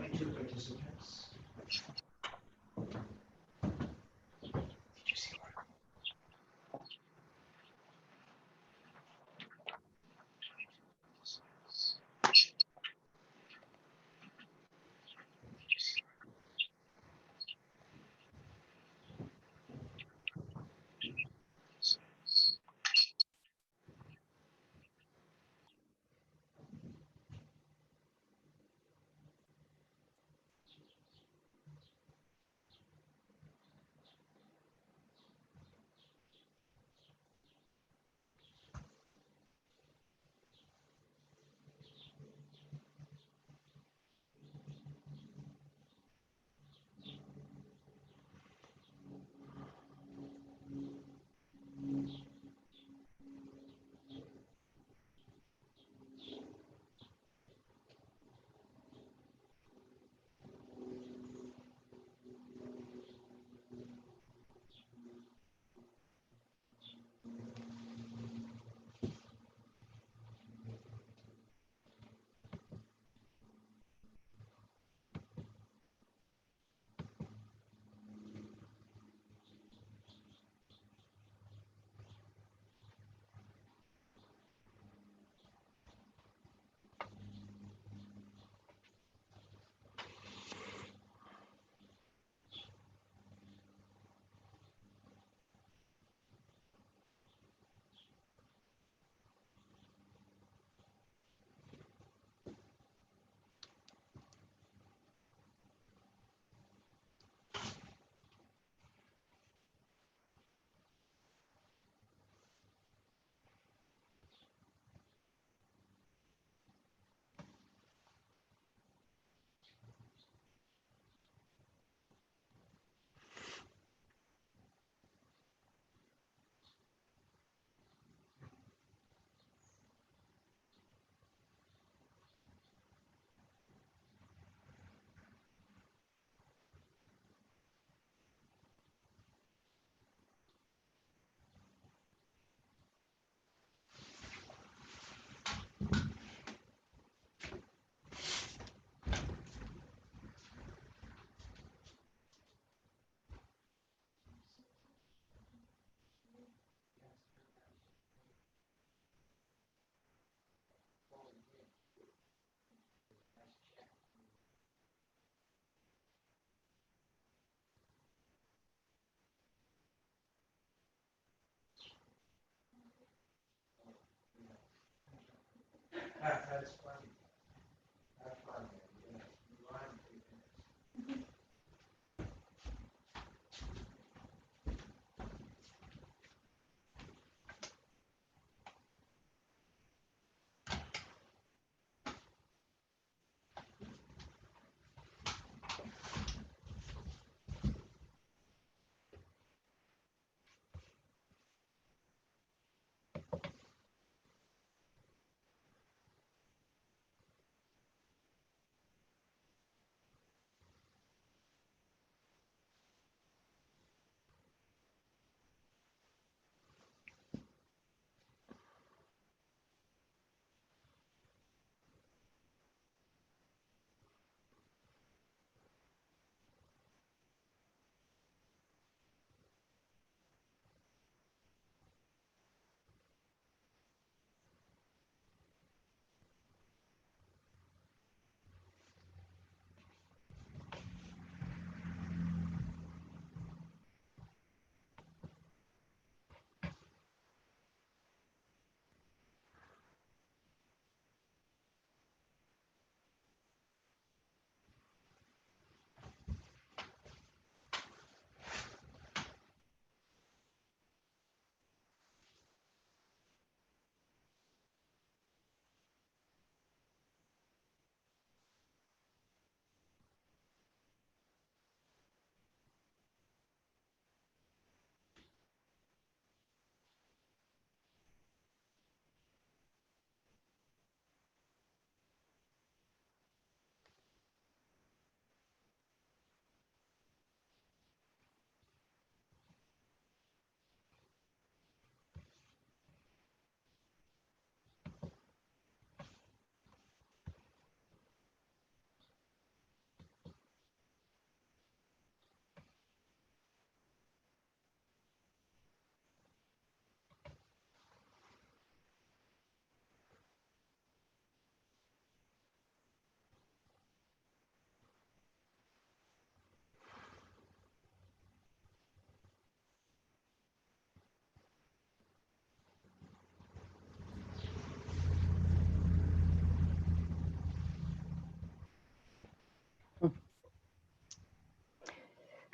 22 participants. That's funny. That's funny. Yeah. You lied to me.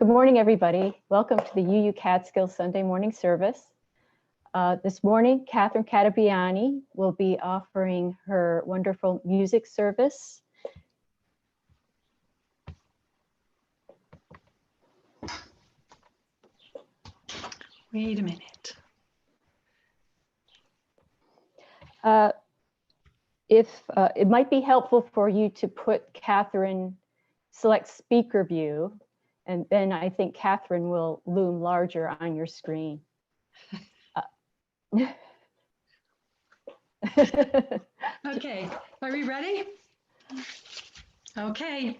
Good morning, everybody. Welcome to the UU Catskills Sunday morning service. This morning, Catherine Catabiani will be offering her wonderful music service. Wait a minute. It might be helpful for you to put Catherine, select speaker view, and then I think Catherine will loom larger on your screen. Okay, are we ready? Okay.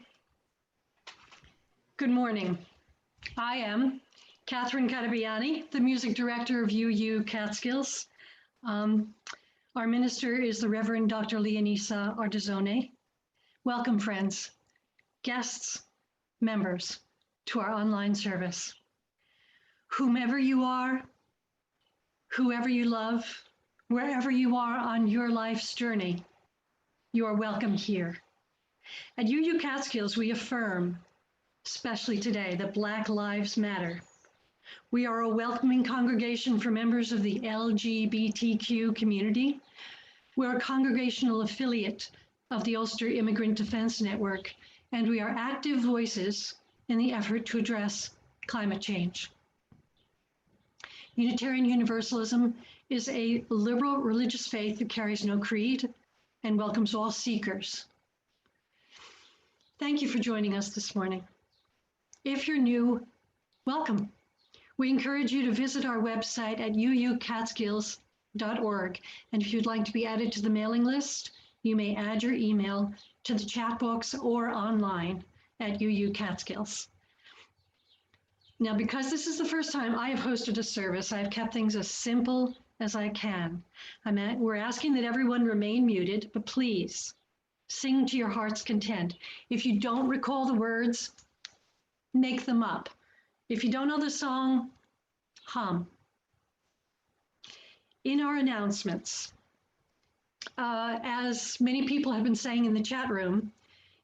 Good morning. I am Catherine Catabiani, the music director of UU Catskills. Our minister is the Reverend Dr. Leonisa Artizone. Welcome, friends, guests, members, to our online service. Whomever you are, whoever you love, wherever you are on your life's journey, you are welcome here. At UU Catskills, we affirm, especially today, that Black Lives Matter. We are a welcoming congregation for members of the LGBTQ community. We're a congregational affiliate of the Ulster Immigrant Defense Network, and we are active voices in the effort to address climate change. Unitarian Universalism is a liberal religious faith that carries no creed and welcomes all seekers. Thank you for joining us this morning. If you're new, welcome. We encourage you to visit our website at uucatskills.org. And if you'd like to be added to the mailing list, you may add your email to the chat box or online at UU Catskills. Now, because this is the first time I have hosted a service, I've kept things as simple as I can. We're asking that everyone remain muted, but please sing to your heart's content. If you don't recall the words, make them up. If you don't know the song, hum. In our announcements, as many people have been saying in the chat room,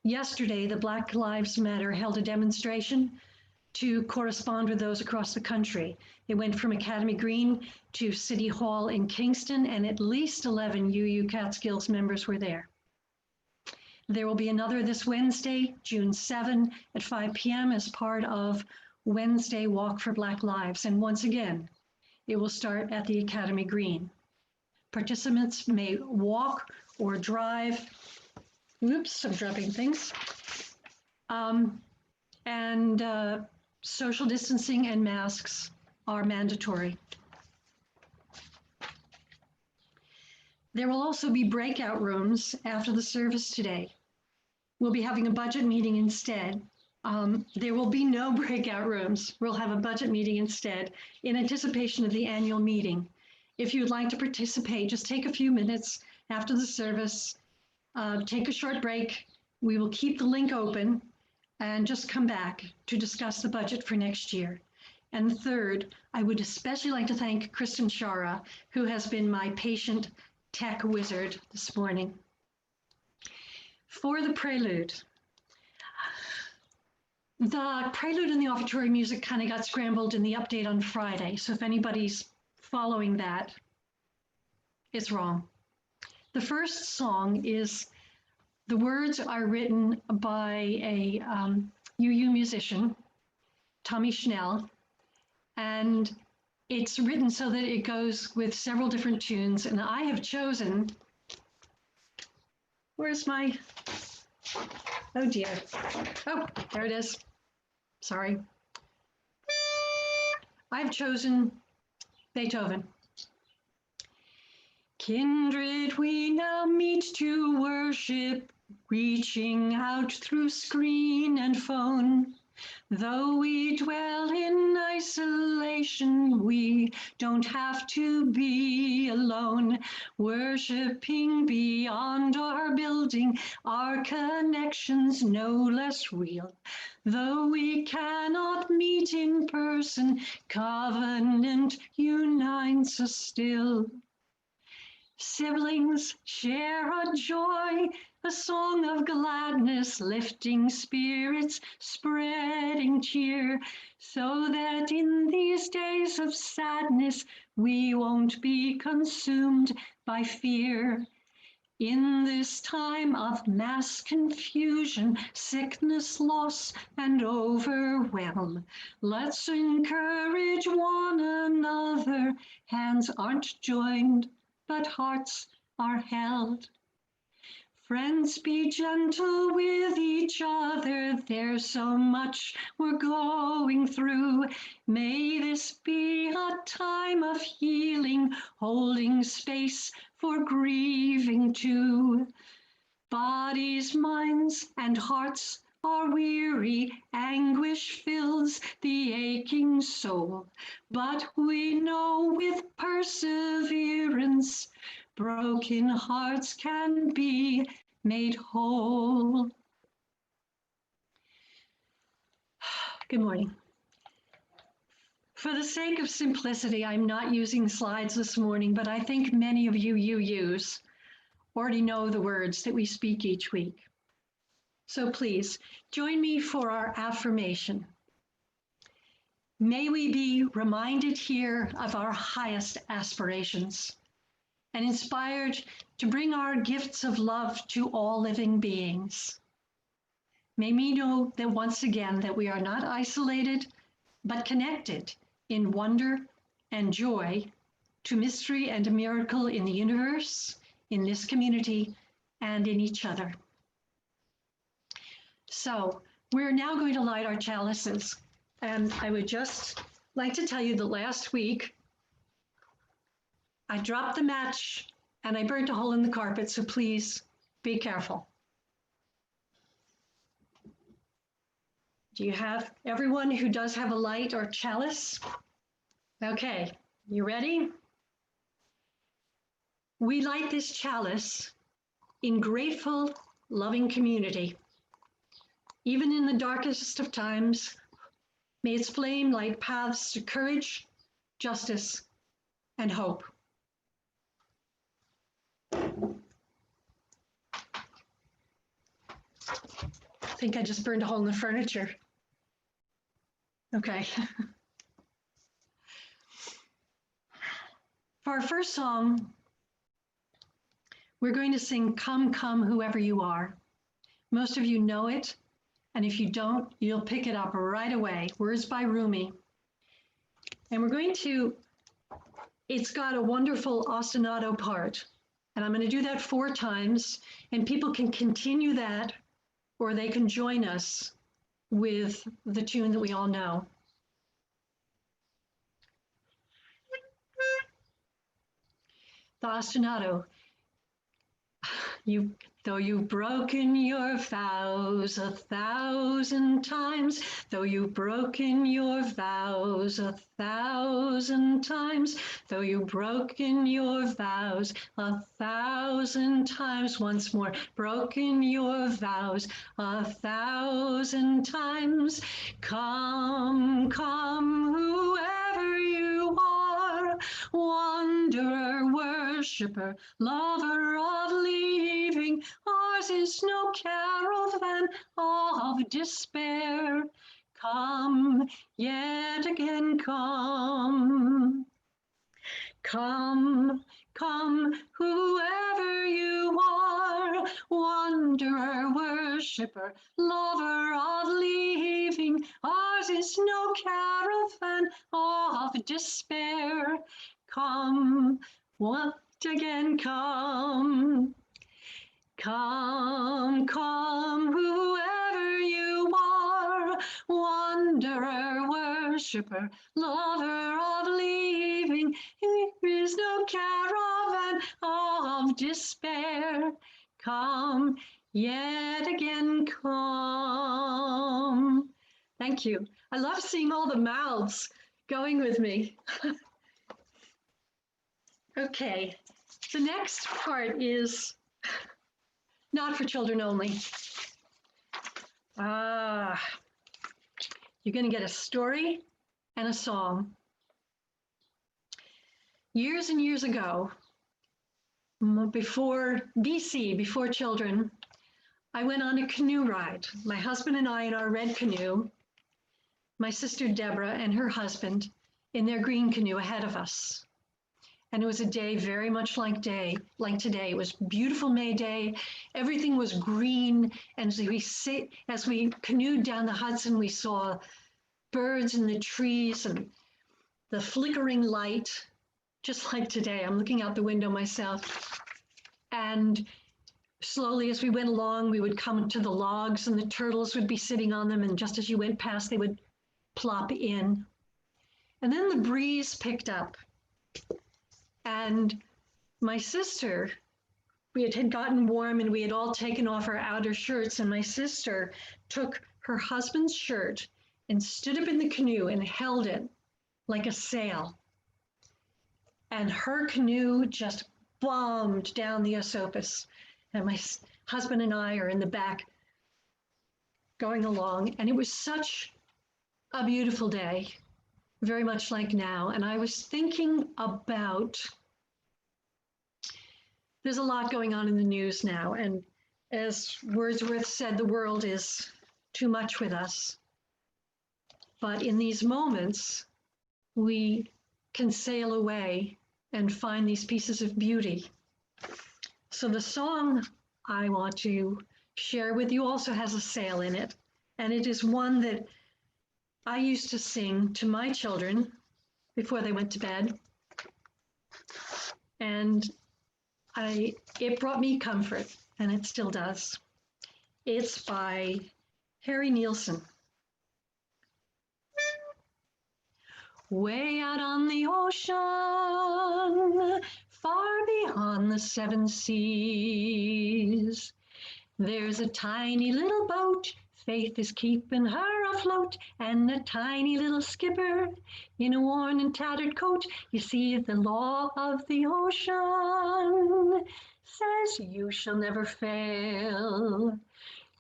yesterday the Black Lives Matter held a demonstration to correspond with those across the country. It went from Academy Green to City Hall in Kingston, and at least 11 UU Catskills members were there. There will be another this Wednesday, June 7 at 5 p.m. as part of Wednesday Walk for Black Lives. And once again, it will start at the Academy Green. Participants may walk or drive. Oops, I'm dropping things. Social distancing and masks are mandatory. There will also be breakout rooms after the service today. We'll be having a budget meeting instead. There will be no breakout rooms. We'll have a budget meeting instead in anticipation of the annual meeting. If you'd like to participate, just take a few minutes after the service, take a short break. We will keep the link open and just come back to discuss the budget for next year. And third, I would especially like to thank Kristen Shara, who has been my patient tech wizard this morning. For the prelude and the offertory music kind of got scrambled in the update on Friday. So if anybody's following that, it's wrong. The first song is, the words are written by a UU musician, Tommy Schnell, and it's written so that it goes with several different tunes. And I have chosen, where's my, oh dear. Oh, there it is. Sorry. I've chosen Beethoven. Kindred, we now meet to worship, reaching out through screen and phone. Though we dwell in isolation, we don't have to be alone. Worshipping beyond our building, our connections no less real. Though we cannot meet in person, covenant unites us still. Siblings, share a joy, a song of gladness, lifting spirits, spreading cheer, so that in these days of sadness, we won't be consumed by fear. In this time of mass confusion, sickness, loss, and overwhelm, let's encourage one another. Hands aren't joined, but hearts are held. Friends, be gentle with each other. There's so much we're going through. May this be a time of healing, holding space for grieving too. Bodies, minds, and hearts are weary, anguish fills the aching soul. But we know with perseverance, broken hearts can be made whole. Good morning. For the sake of simplicity, I'm not using slides this morning, but I think many of you already know the words that we speak each week. So please join me for our affirmation. May we be reminded here of our highest aspirations and inspired to bring our gifts of love to all living beings. May we know that once again that we are not isolated, but connected in wonder and joy to mystery and a miracle in the universe, in this community, and in each other. So we're now going to light our chalices. And I would just like to tell you that last week, I dropped the match and I burnt a hole in the carpet, so please be careful. Do you have everyone who does have a light or chalice? Okay, you ready? We light this chalice in grateful, loving community. Even in the darkest of times, may its flame light paths to courage, justice, and hope. I think I just burned a hole in the furniture. Okay. For our first song, we're going to sing Come, Come, Whoever You Are. Most of you know it, and if you don't, you'll pick it up right away. Words by Rumi. And we're going to, it's got a wonderful ostinato part, and I'm going to do that 4 times, and people can continue that, or they can join us with the tune that we all know. The ostinato. Though you've broken your vows 1,000 times, though you've broken your vows 1,000 times, though you've broken your vows 1,000 times, once more, broken your vows 1,000 times, come, come, whoever you are, wanderer, worshipper, lover of leaving, ours is no caravan of despair. Come, yet again come. Come, come, whoever you are, wanderer, worshipper, lover of leaving, ours is no caravan of despair. Come, once again come. Come, come, whoever you are, wanderer, worshipper, lover of leaving, there is no caravan of despair. Come, yet again come. Thank you. I love seeing all the mouths going with me. Okay, the next part is not for children only. You're going to get a story and a song. Years and years ago, before BC, before children, I went on a canoe ride. My husband and I in our red canoe, my sister Deborah and her husband in their green canoe ahead of us. And it was a day very much like today. It was beautiful May Day. Everything was green. And as we canoed down the Hudson, we saw birds in the trees and the flickering light, just like today. I'm looking out the window myself. And slowly as we went along, we would come to the logs and the turtles would be sitting on them. And just as you went past, they would plop in. And then the breeze picked up. And my sister, it had gotten warm and we had all taken off our outer shirts. And my sister took her husband's shirt and stood up in the canoe and held it like a sail. And her canoe just bombed down the Esopus. And my husband and I are in the back going along. And it was such a beautiful day, very much like now. And I was thinking about, there's a lot going on in the news now. And as Wordsworth said, the world is too much with us. But in these moments, we can sail away and find these pieces of beauty. So the song I want to share with you also has a sail in it. And it is one that I used to sing to my children before they went to bed. And it brought me comfort, and it still does. It's by Harry Nilsson. Way out on the ocean, far beyond the seven seas, there's a tiny little boat. Faith is keeping her afloat, and a tiny little skipper in a worn and tattered coat. You see, the law of the ocean says you shall never fail.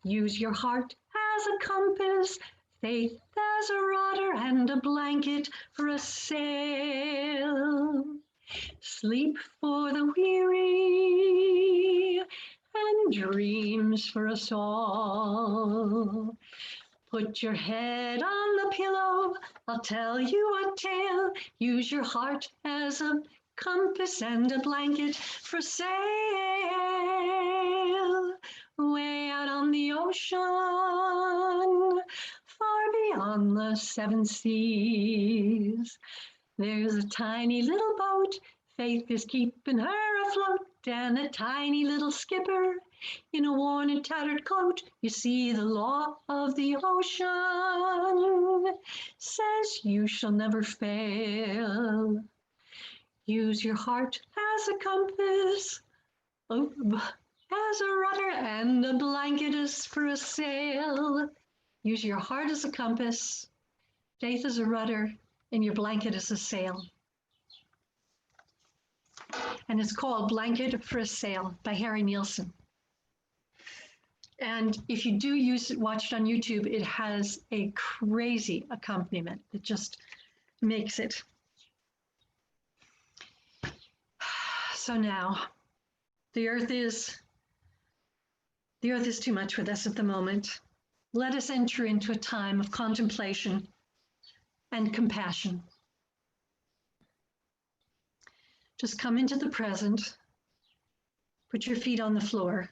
Use your heart as a compass, faith as a rudder, and a blanket for a sail. Sleep for the weary, and dreams for us all. Put your head on the pillow, I'll tell you a tale. Use your heart as a compass and a blanket for sail. Way out on the ocean, far beyond the seven seas, there's a tiny little boat. Faith is keeping her afloat, and a tiny little skipper in a worn and tattered coat. You see, the law of the ocean says you shall never fail. Use your heart as a compass, as a rudder, and a blanket as for a sail. Use your heart as a compass, faith as a rudder, and your blanket as a sail. And it's called Blanket for a Sail by Harry Nilsson. And if you do watch it on YouTube, it has a crazy accompaniment that just makes it. So now, the earth is too much with us at the moment. Let us enter into a time of contemplation and compassion. Just come into the present, put your feet on the floor,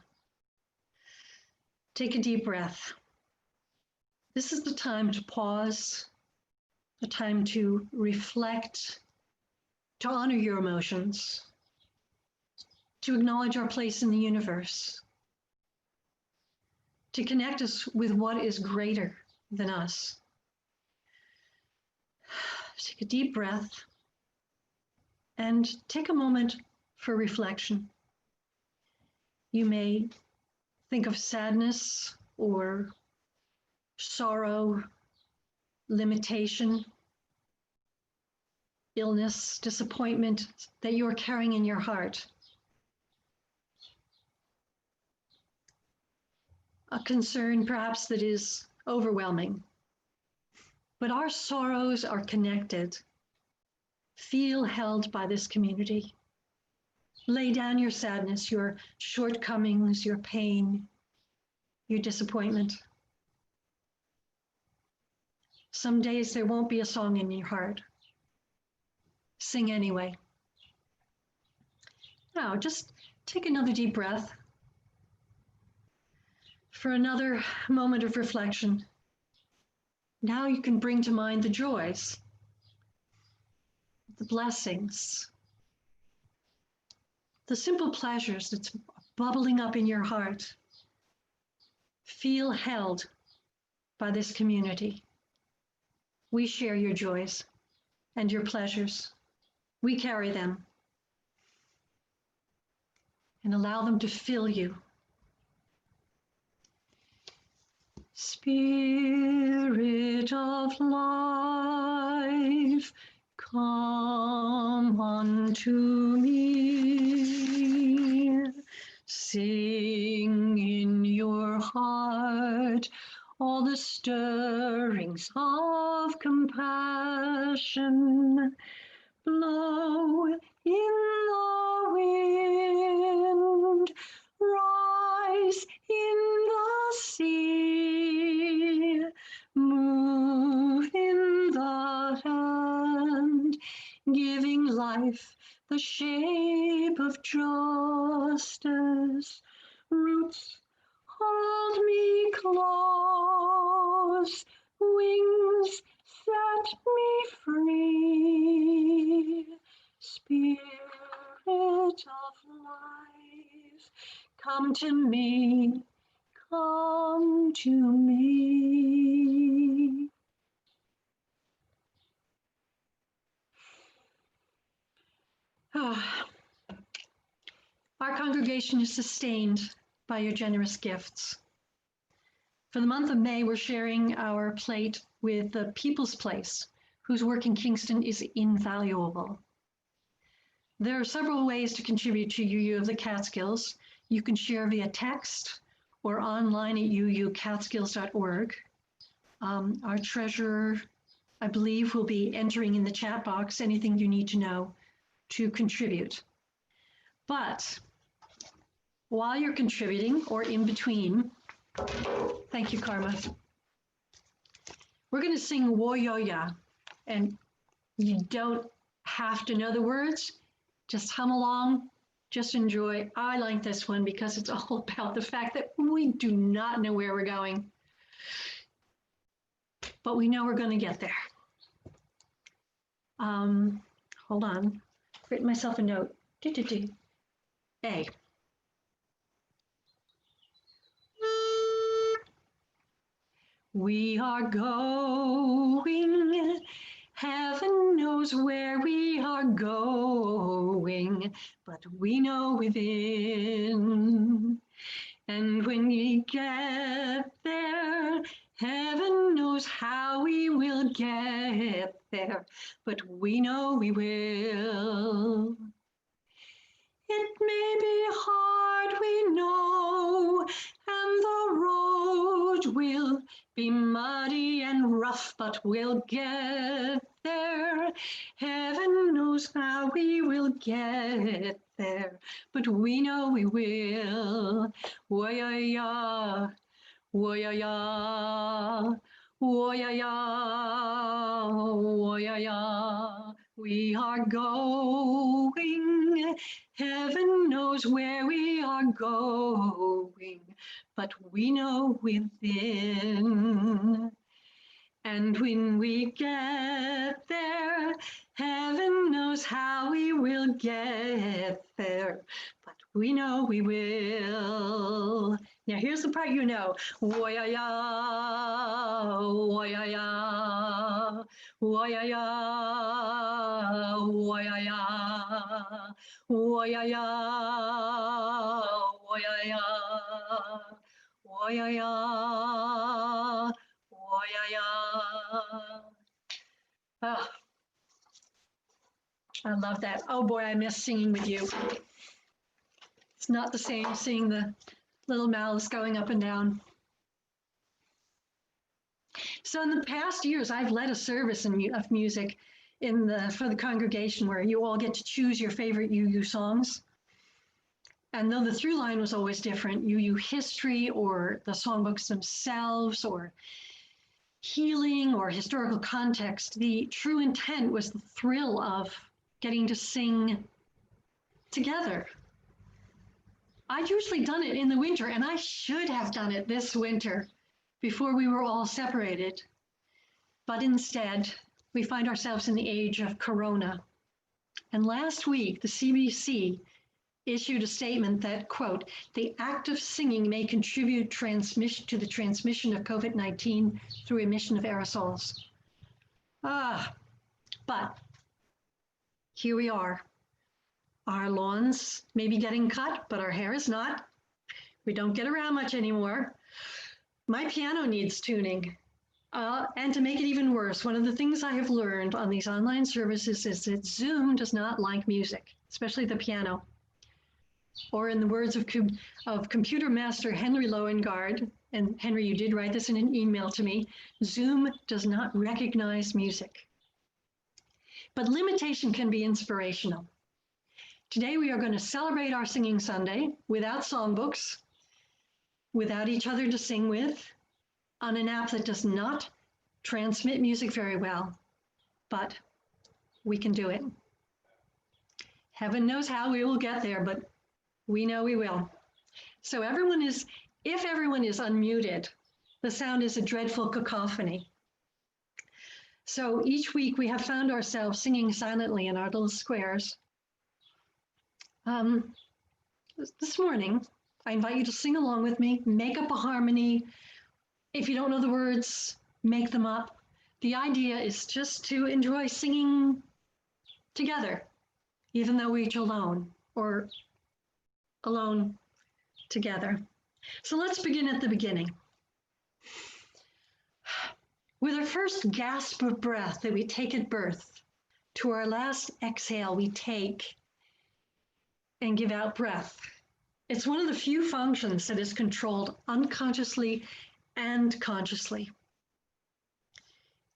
take a deep breath. This is the time to pause, the time to reflect, to honor your emotions, to acknowledge our place in the universe, to connect us with what is greater than us. Take a deep breath. And take a moment for reflection. You may think of sadness or sorrow, limitation, illness, disappointment that you're carrying in your heart. A concern perhaps that is overwhelming. But our sorrows are connected. Feel held by this community. Lay down your sadness, your shortcomings, your pain, your disappointment. Some days there won't be a song in your heart. Sing anyway. Now, just take another deep breath for another moment of reflection. Now you can bring to mind the joys, the blessings, the simple pleasures that's bubbling up in your heart. Feel held by this community. We share your joys and your pleasures. We carry them and allow them to fill you. Spirit of life, come unto me. Sing in your heart all the stirrings of compassion. Blow in the wind, rise in the sea, move in the hand, giving life the shape of justice. Roots, hold me close, wings, set me free. Spirit of life, come to me, come to me. Our congregation is sustained by your generous gifts. For the month of May, we're sharing our plate with the People's Place, whose work in Kingston is invaluable. There are several ways to contribute to UU of the Catskills. You can share via text or online at uucatskills.org. Our treasurer, I believe, will be entering in the chat box anything you need to know to contribute. But while you're contributing or in between, thank you, Karma. We're going to sing Woyoya, and you don't have to know the words. Just hum along, just enjoy. I like this one because it's all about the fact that we do not know where we're going, but we know we're going to get there. Hold on, I've written myself a note. A. We are going, heaven knows where we are going, but we know within. And when we get there, heaven knows how we will get there, but we know we will. It may be hard, we know, and the road will be muddy and rough, but we'll get there. Heaven knows how we will get there, but we know we will. Woya-ya, woya-ya, woya-ya, woya-ya. We are going, heaven knows where we are going, but we know within. And when we get there, heaven knows how we will get there, but we know we will. Now here's the part you know. Woya-ya, woya-ya, woya-ya, woya-ya, woya-ya, woya-ya, woya-ya, woya-ya. Oh, I love that. Oh boy, I miss singing with you. It's not the same seeing the little mouths going up and down. So in the past years, I've led a service of music for the congregation where you all get to choose your favorite UU songs. And though the through line was always different, UU history or the songbooks themselves or healing or historical context, the true intent was the thrill of getting to sing together. I'd usually done it in the winter, and I should have done it this winter before we were all separated. But instead, we find ourselves in the age of Corona. And last week, the CDC issued a statement that, quote, the act of singing may contribute to the transmission of COVID-19 through emission of aerosols. But here we are. Our lawns may be getting cut, but our hair is not. We don't get around much anymore. My piano needs tuning. And to make it even worse, one of the things I have learned on these online services is that Zoom does not like music, especially the piano. Or in the words of computer master Henry Loengard, and Henry, you did write this in an email to me, Zoom does not recognize music. But limitation can be inspirational. Today we are going to celebrate our Singing Sunday without songbooks, without each other to sing with, on an app that does not transmit music very well, but we can do it. Heaven knows how we will get there, but we know we will. So if everyone is unmuted, the sound is a dreadful cacophony. So each week we have found ourselves singing silently in our little squares. This morning, I invite you to sing along with me, make up a harmony. If you don't know the words, make them up. The idea is just to enjoy singing together, even though we're each alone or alone together. So let's begin at the beginning. With our first gasp of breath that we take at birth, to our last exhale, we take and give out breath. It's one of the few functions that is controlled unconsciously and consciously.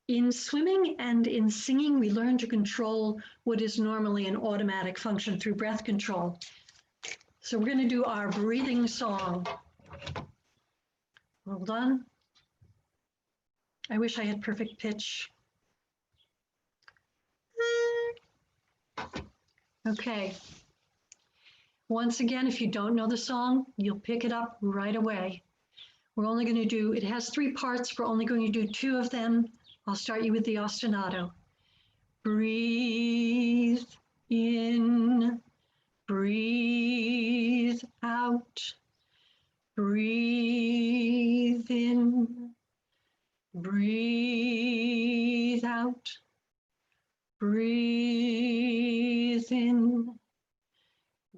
In swimming and in singing, we learn to control what is normally an automatic function through breath control. So we're going to do our breathing song. Hold on. I wish I had perfect pitch. Okay. Once again, if you don't know the song, you'll pick it up right away. We're only going to do, it has 3 parts. We're only going to do 2 of them. I'll start you with the ostinato. Breathe in, breathe out. Breathe in, breathe out. Breathe in,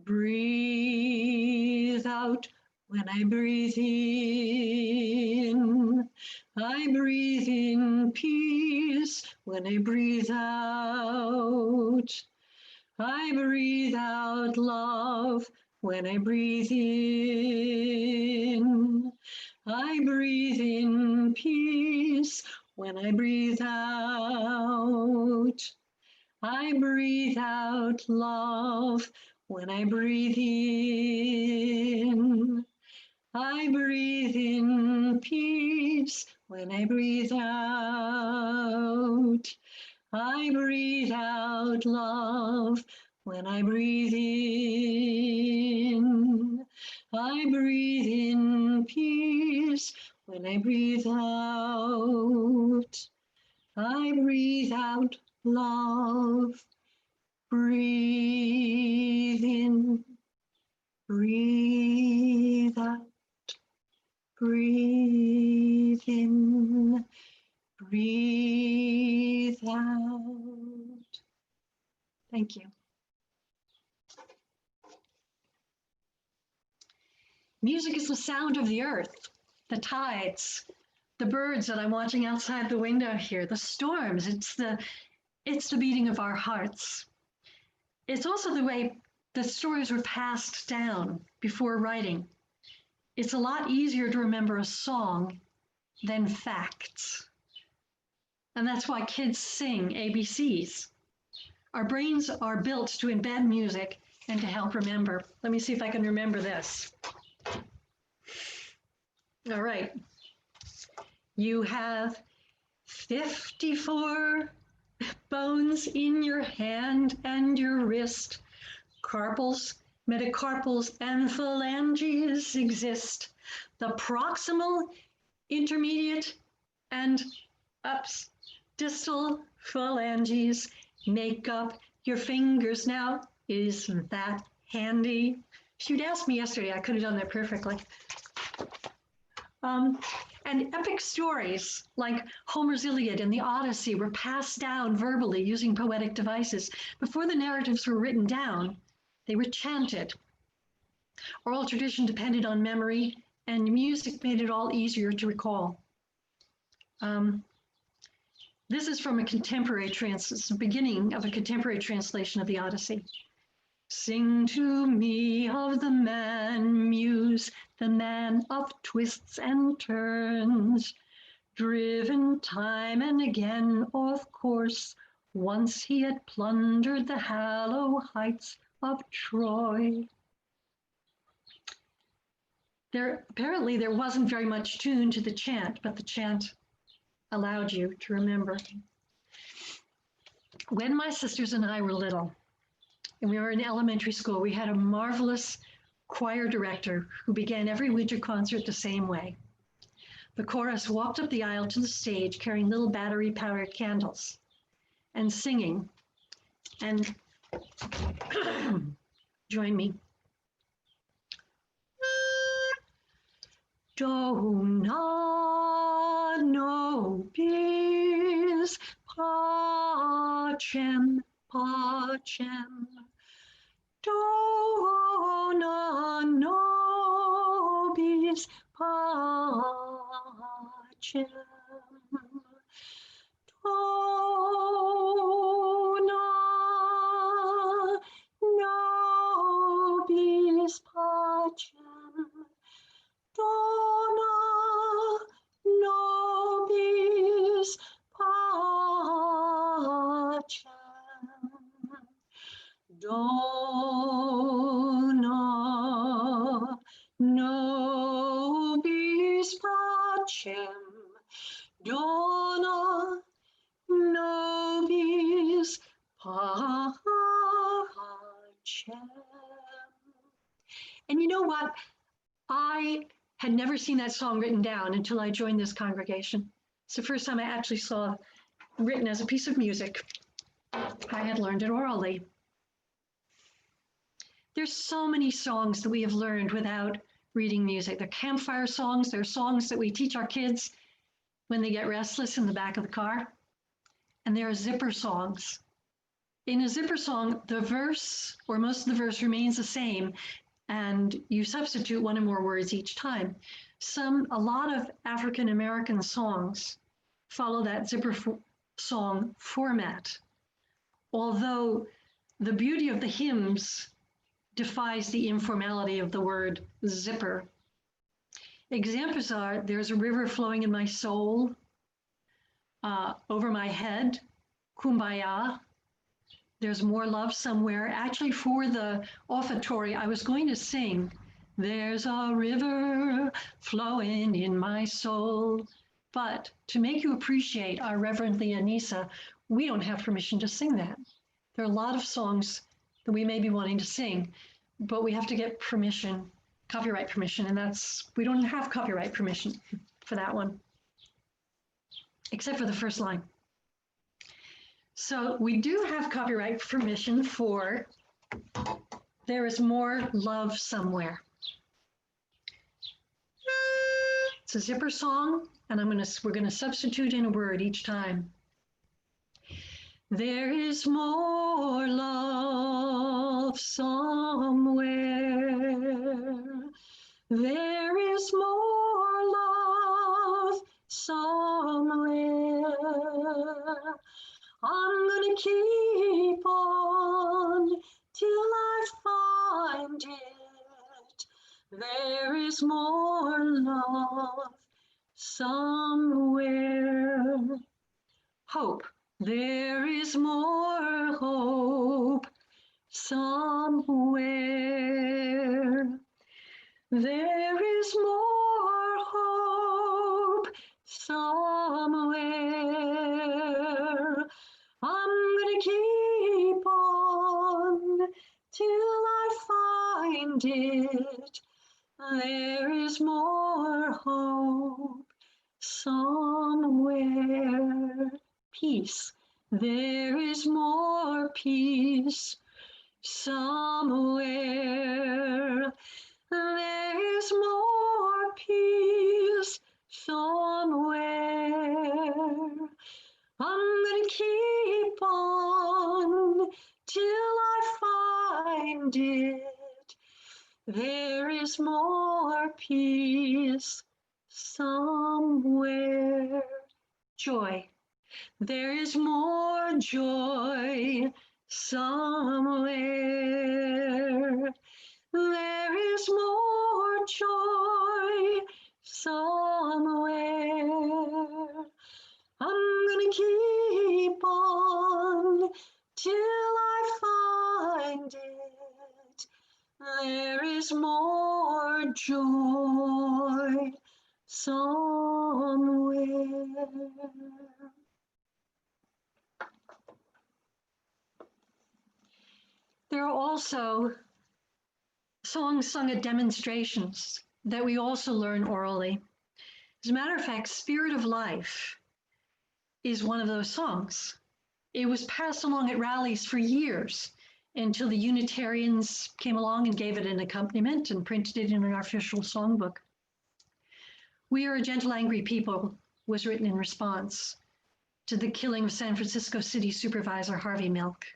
breathe out. When I breathe in, I breathe in peace. When I breathe out, I breathe out love. When I breathe in, I breathe in peace. When I breathe out, I breathe out love. When I breathe in, I breathe in peace. When I breathe out, I breathe out love. When I breathe in, I breathe in peace. When I breathe out, I breathe out love. Breathe in, breathe out. Breathe in, breathe out. Thank you. Music is the sound of the earth, the tides, the birds that I'm watching outside the window here, the storms. It's the beating of our hearts. It's also the way the stories were passed down before writing. It's a lot easier to remember a song than facts. And that's why kids sing ABCs. Our brains are built to embed music and to help remember. Let me see if I can remember this. All right. You have 54 bones in your hand and your wrist. Carpals, metacarpals, and phalanges exist. The proximal, intermediate, and distal phalanges make up your fingers. Now, is that handy? If you'd asked me yesterday, I could have done that perfectly. And epic stories like Homer's Iliad and the Odyssey were passed down verbally using poetic devices. Before the narratives were written down, they were chanted. Oral tradition depended on memory, and music made it all easier to recall. This is from the beginning of a contemporary translation of the Odyssey. Sing to me of the man Muse, the man of twists and turns, driven time and again off course, once he had plundered the hollow heights of Troy. Apparently there wasn't very much tune to the chant, but the chant allowed you to remember. When my sisters and I were little, and we were in elementary school, we had a marvelous choir director who began every winter concert the same way. The chorus walked up the aisle to the stage carrying little battery-powered candles and singing. And join me. Do not nobis pacem, pacem. Dona nobis pacem. Dona nobis pacem. Dona nobis pacem. Dona nobis pacem. Dona nobis pacem. And you know what? I had never seen that song written down until I joined this congregation. It's the first time I actually saw written as a piece of music. I had learned it orally. There's so many songs that we have learned without reading music. They're campfire songs. They're songs that we teach our kids when they get restless in the back of the car. And there are zipper songs. In a zipper song, the verse or most of the verse remains the same, and you substitute one or more words each time. A lot of African American songs follow that zipper song format, although the beauty of the hymns defies the informality of the word zipper. Examples are, there's a river flowing in my soul, over my head, kumbaya. There's more love somewhere. Actually, for the offertory, I was going to sing, there's a river flowing in my soul. But to make you appreciate our Reverend Leonisa, we don't have permission to sing that. There are a lot of songs that we may be wanting to sing, but we have to get permission, copyright permission, and we don't have copyright permission for that one, except for the first line. So we do have copyright permission for There Is More Love Somewhere. It's a zipper song, and we're gonna substitute in a word each time. There is more love somewhere. There is more love somewhere. I'm gonna keep on till I find it. There is more love somewhere. Hope. There is more hope somewhere. There is more hope somewhere. I'm gonna keep on till I find it. There is more hope somewhere. Peace. There is more peace somewhere. There is more peace somewhere. I'm gonna keep on till I find it. There is more peace somewhere. Joy. There is more joy somewhere. There is more joy somewhere. I'm gonna keep on till I find it. There is more joy somewhere. There are also songs sung at demonstrations that we also learn orally. As a matter of fact, Spirit of Life is one of those songs. It was passed along at rallies for years until the Unitarians came along and gave it an accompaniment and printed it in our official songbook. We Are a Gentle Angry People was written in response to the killing of San Francisco City Supervisor Harvey Milk.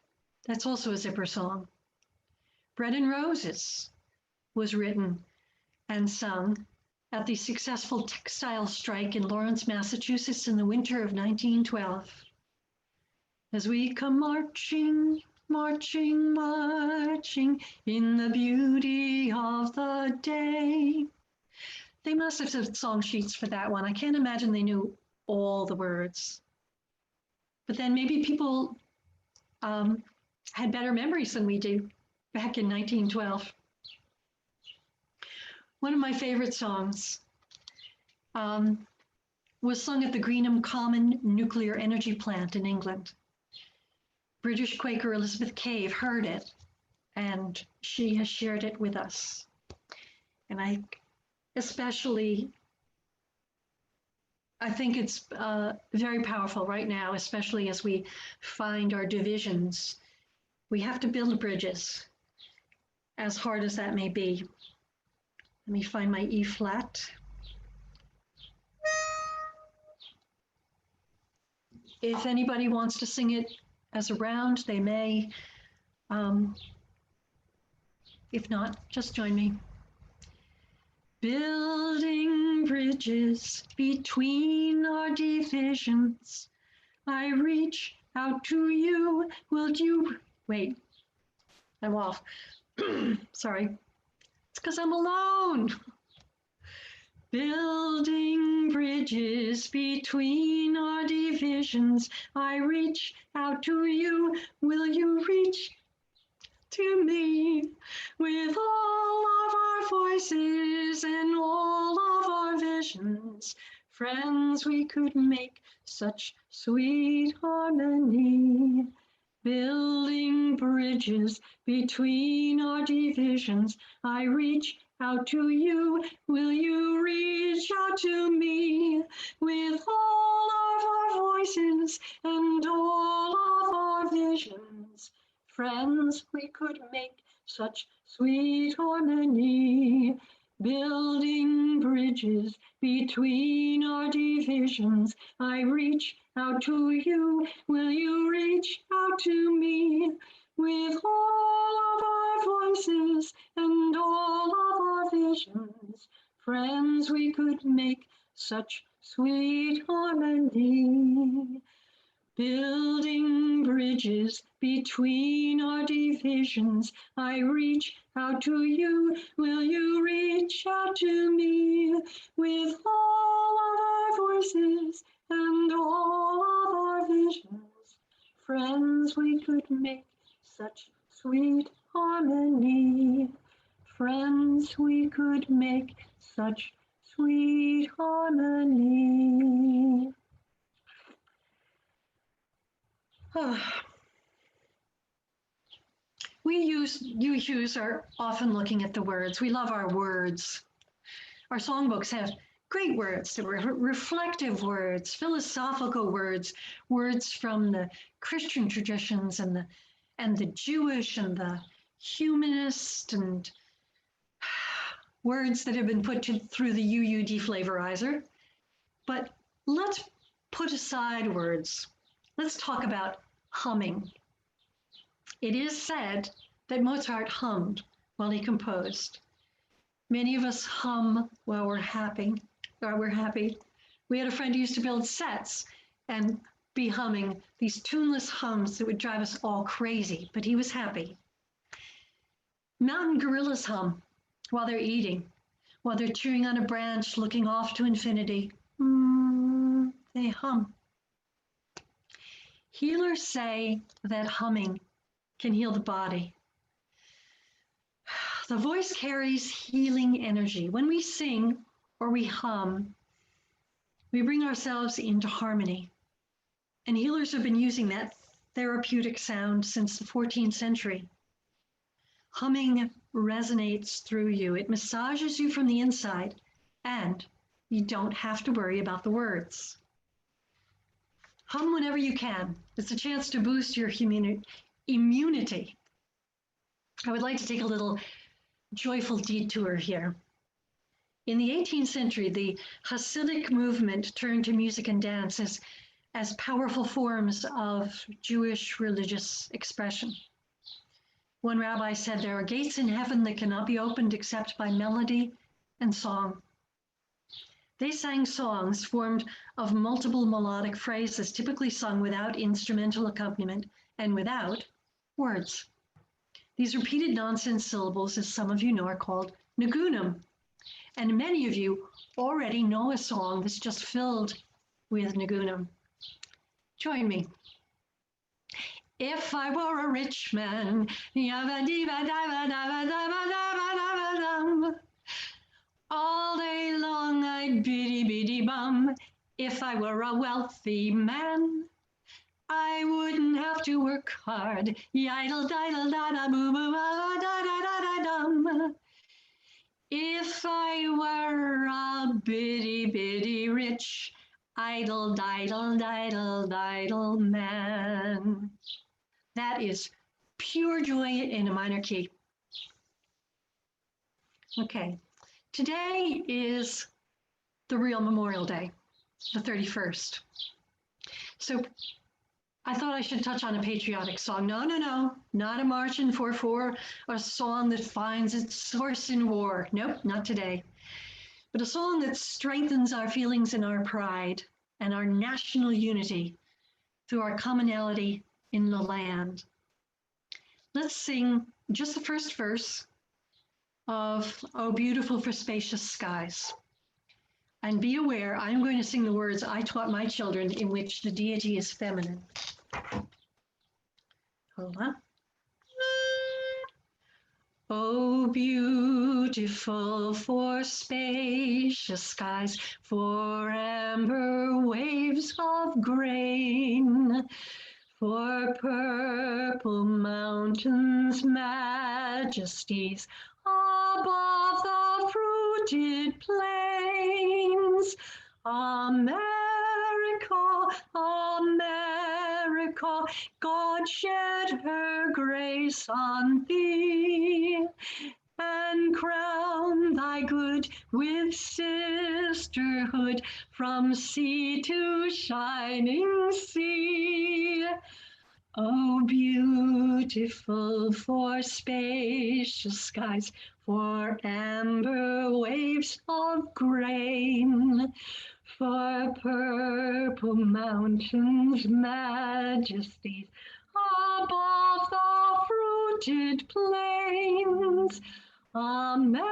That's also a Zipper song. Bread and Roses was written and sung at the successful textile strike in Lawrence, Massachusetts in the winter of 1912. As we come marching, marching, marching in the beauty of the day. They must have had song sheets for that one. I can't imagine they knew all the words. But then maybe people had better memories than we do back in 1912. One of my favorite songs was sung at the Greenham Common nuclear energy plant in England. British Quaker Elizabeth Cave heard it, and she has shared it with us. And I think it's very powerful right now, especially as we find our divisions. We have to build bridges, as hard as that may be. Let me find my E flat. If anybody wants to sing it as a round, they may. If not, just join me. Building bridges between our divisions. I reach out to you. Will you? Wait, I'm off. Sorry. It's because I'm alone. Building bridges between our divisions. I reach out to you. Will you reach to me? With all of our voices and all of our visions, friends, we could make such sweet harmony. Building bridges between our divisions. I reach out to you. Will you reach out to me? With all of our voices and all of our visions, friends, we could make such sweet harmony. Building bridges between our divisions. I reach out to you. Will you reach out to me? With all of our voices and all of our visions, friends, we could make such sweet harmony. Building bridges between our divisions. I reach out to you. Will you reach out to me? With all of our voices and all of our visions, friends, we could make such sweet harmony. Friends, we could make such sweet harmony. You are often looking at the words. We love our words. Our songbooks have great words, reflective words, philosophical words, words from the Christian traditions and the Jewish and the humanist, and words that have been put through the UU deflavorizer. But let's put aside words. Let's talk about humming. It is said that Mozart hummed while he composed. Many of us hum while we're happy. We had a friend who used to build sets and be humming these tuneless hums that would drive us all crazy, but he was happy. Mountain gorillas hum while they're eating, while they're chewing on a branch, looking off to infinity. They hum. Healers say that humming can heal the body. The voice carries healing energy. When we sing or we hum, we bring ourselves into harmony. And healers have been using that therapeutic sound since the 14th century. Humming resonates through you. It massages you from the inside, and you don't have to worry about the words. Hum whenever you can. It's a chance to boost your immunity. I would like to take a little joyful detour here. In the 18th century, the Hasidic movement turned to music and dance as powerful forms of Jewish religious expression. One rabbi said, there are gates in heaven that cannot be opened except by melody and song. They sang songs formed of multiple melodic phrases, typically sung without instrumental accompaniment and without words. These repeated nonsense syllables, as some of you know, are called nigunim. And many of you already know a song that's just filled with nigunim. Join me. If I were a rich man, all day long I'd biddy bum. If I were a wealthy man, I wouldn't have to work hard. Yidle diddle da da boo boo da da da da dum. If I were a bitty rich, idle diddle man. That is pure joy in a minor key. Okay, today is the real Memorial Day, the 31st. So I thought I should touch on a patriotic song. No, not a March in 4-4, or a song that finds its source in war. Nope, not today. But a song that strengthens our feelings and our pride and our national unity through our commonality in the land. Let's sing just the first verse of "Oh Beautiful for Spacious Skies." And be aware, I'm going to sing the words I taught my children in which the deity is feminine. Hold on. Oh, beautiful for spacious skies, for amber waves of grain, for purple mountains' majesties above the fruited plains. America, America, God shed her grace on thee, and crown thy good with sisterhood from sea to shining sea. Oh, beautiful for spacious skies, for amber waves of grain, for purple mountains' majesties above the fruited plains. America,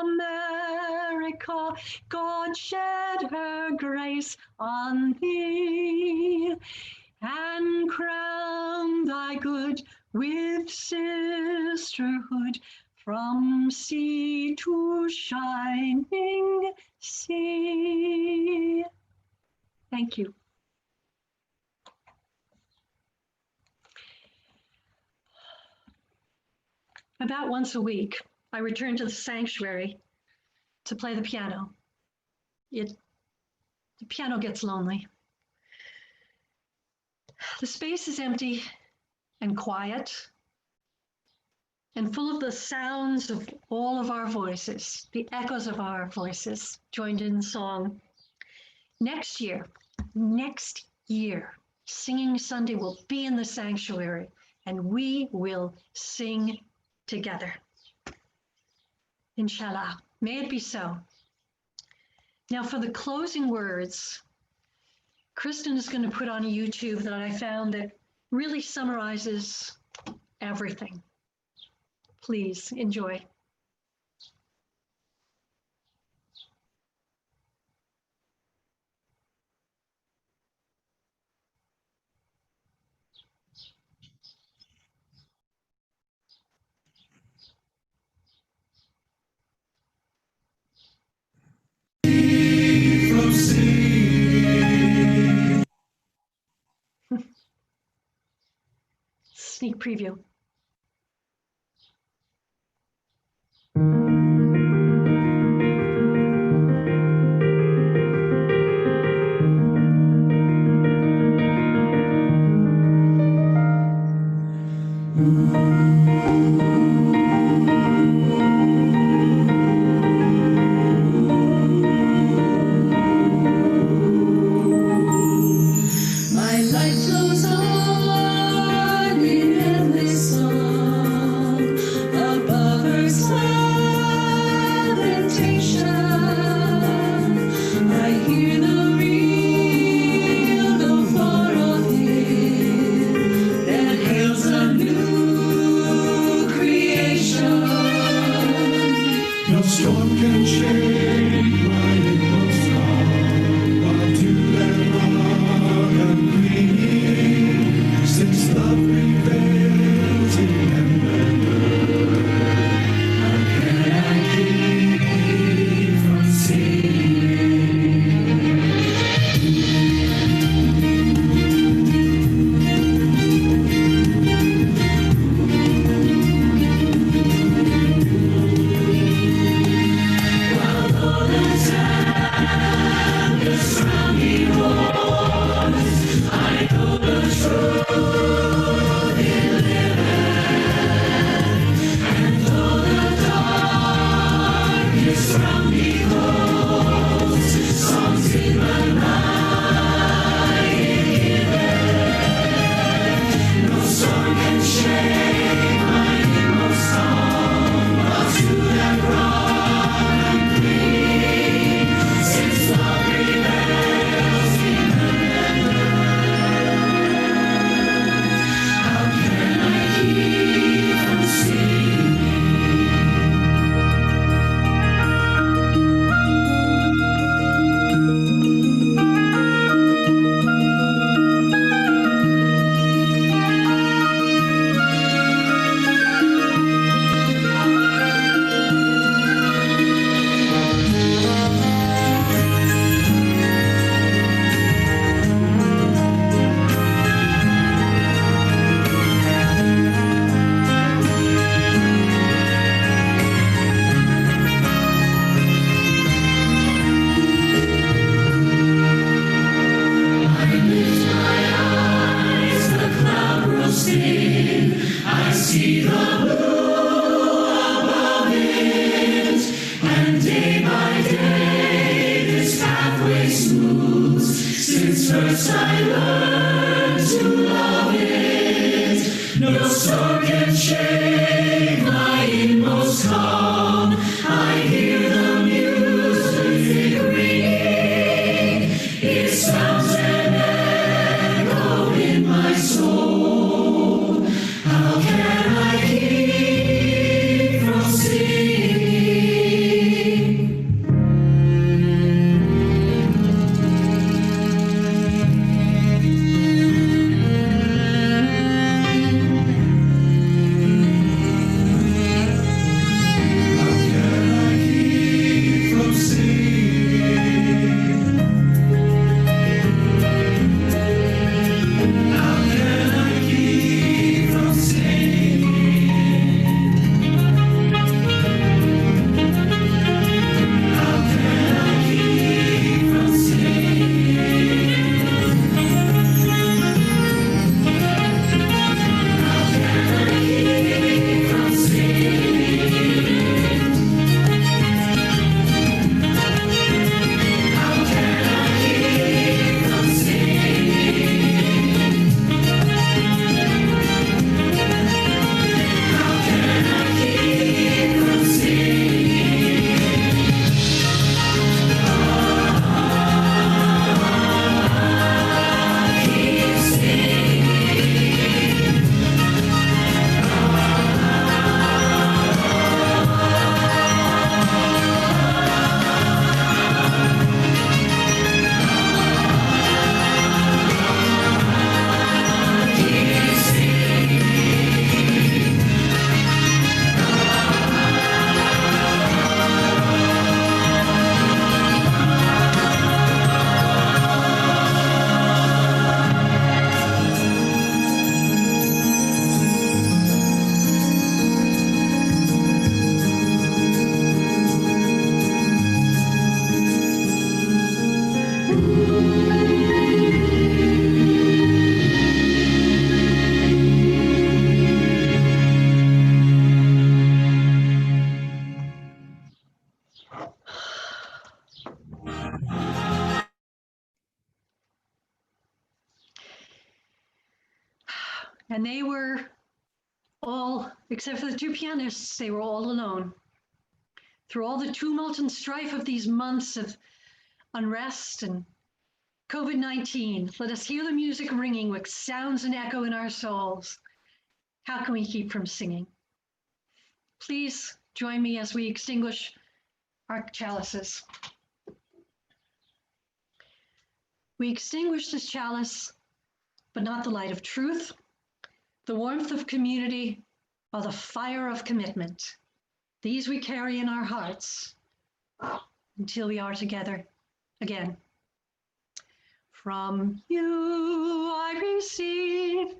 America, God shed her grace on thee, and crown from thy good with sisterhood, from sea to shining sea. Thank you. About once a week, I return to the sanctuary to play the piano. The piano gets lonely. The space is empty and quiet and full of the sounds of all of our voices, the echoes of our voices joined in song. Next year, Singing Sunday will be in the sanctuary and we will sing together. Inshallah, may it be so. Now for the closing words, Kristen is going to put on a YouTube that I found that really summarizes everything. Please enjoy. Sneak preview. My life flows on in endless song above Earth's lamentation. I hear the ring of far off hymn that hails a new creation. No storm can shake my inmost heart, while to that rock I'm clinging, since love prevails in heaven and earth. How can I keep from First I learned to love it. No storm can shake my inmost calm. I hear the music ringing. It sounds an echo in my soul. How can I keep from singing? And they were all, except for the two pianists, they were all alone. Through all the tumult and strife of these months of unrest and COVID-19, let us hear the music ringing with sounds and echo in our souls. How can we keep from singing? Please join me as we extinguish our chalices. We extinguish this chalice, but not the light of truth, the warmth of community, or the fire of commitment. These we carry in our hearts until we are together again. From you I receive,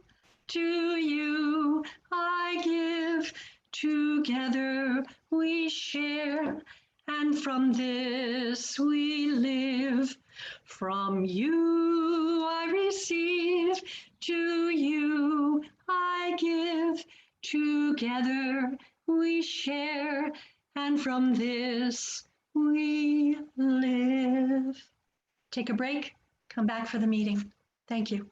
to you I give, together we share, and from this we live. From you I receive, to you I give, together we share, and from this we live. Take a break, come back for the meeting. Thank you.